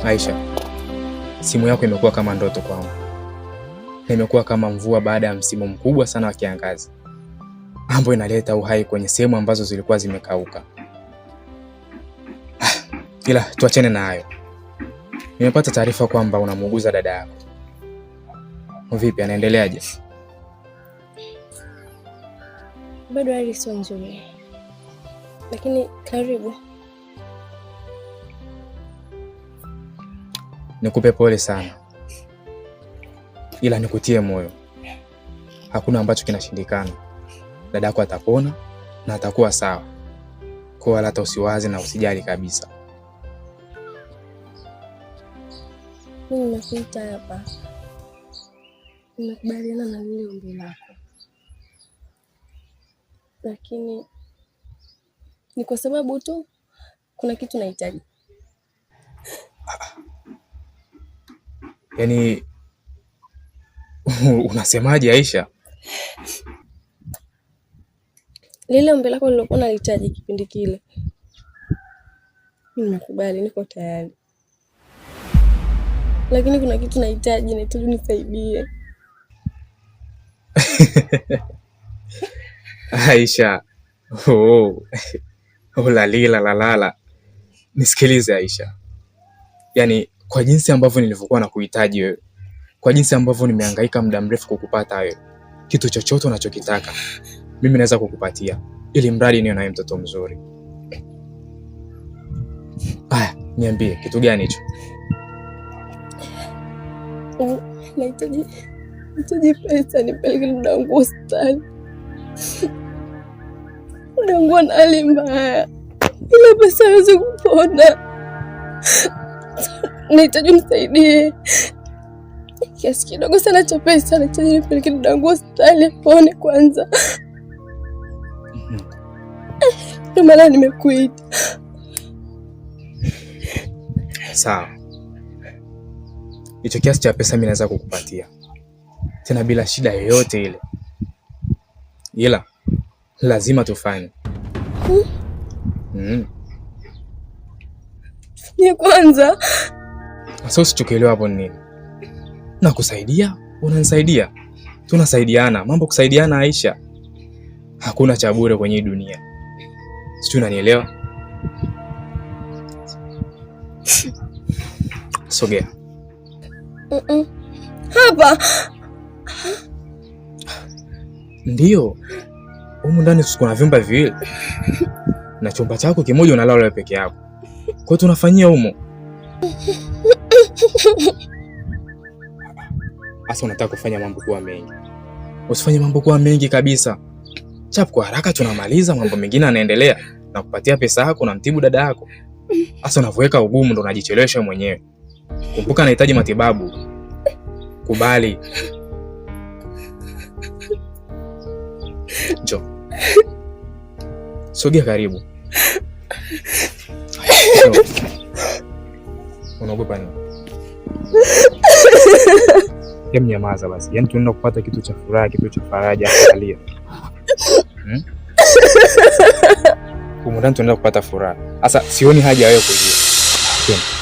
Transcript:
Aisha, simu yako imekuwa kama ndoto kwangu. Imekuwa kama mvua baada ya msimu mkubwa sana wa kiangazi, ambayo inaleta uhai kwenye sehemu ambazo zilikuwa zimekauka. Ila tuachane na hayo. Nimepata taarifa kwamba unamuuguza dada yako. Vipi, anaendeleaje? Bado hali sio nzuri, lakini karibu. Nikupe pole sana, ila nikutie moyo. Hakuna ambacho kinashindikana. Dadako atapona na atakuwa sawa. Kwa wala hata usiwaze na usijali kabisa. Mimi nimekuita hapa, nimekubaliana na lile ombi lako, lakini ni kwa sababu tu kuna kitu nahitaji. Yaani unasemaje Aisha? Lile ombi lako lilokuwa nalihitaji kipindi kile, mimi nimekubali, niko tayari, lakini kuna kitu nahitaji unisaidie. Aisha, lalala. Nisikilize Aisha, yaani kwa jinsi ambavyo nilivyokuwa nakuhitaji wewe, kwa jinsi ambavyo nimehangaika muda mrefu kukupata wewe, kitu chochote unachokitaka mimi naweza kukupatia, ili mradi niwe nawe mtoto mzuri. Haya, niambie kitu gani hicho? Nahitaji pesa nipeleke muda wangu hospitali. Muda wangu ana hali mbaya, ila pesa hawezi kupona. Nahitaji unisaidie kiasi kidogo sana cha pesa. Nahitaji nipeleke muda wangu hospitali apone kwanza. Ndio maana nimekuita. Sawa, hicho kiasi cha pesa mimi naweza kukupatia tena bila shida yoyote ile, ila lazima tufanye Ni kwanza. Sasa usichokielewa hapo nini? Nakusaidia, unanisaidia, tunasaidiana. Mambo kusaidiana Aisha, hakuna cha bure kwenye hii dunia. Sio, unanielewa? Sogea. Hapa. Ndio. Humu ndani kuna vyumba viwili. Na chumba chako kimoja unalala wewe peke yako. Kwa hiyo tunafanyia humo. Asa unataka kufanya mambo kuwa mengi. Usifanye mambo kuwa mengi kabisa. Chap kwa haraka tunamaliza, mambo mengine yanaendelea. Na kupatia pesa yako na mtibu dada yako. Asa unavyoweka ugumu ndo unajichelewesha mwenyewe. Kumbuka anahitaji matibabu. Kubali. Njoo. Sogea karibu. Unaogopa nini? Hem, nyamaza basi. Yaani tunaenda kupata kitu cha furaha, kitu cha faraja, angalia. Humu ndani tunaenda kupata furaha. Sasa sioni haja wewe kujua.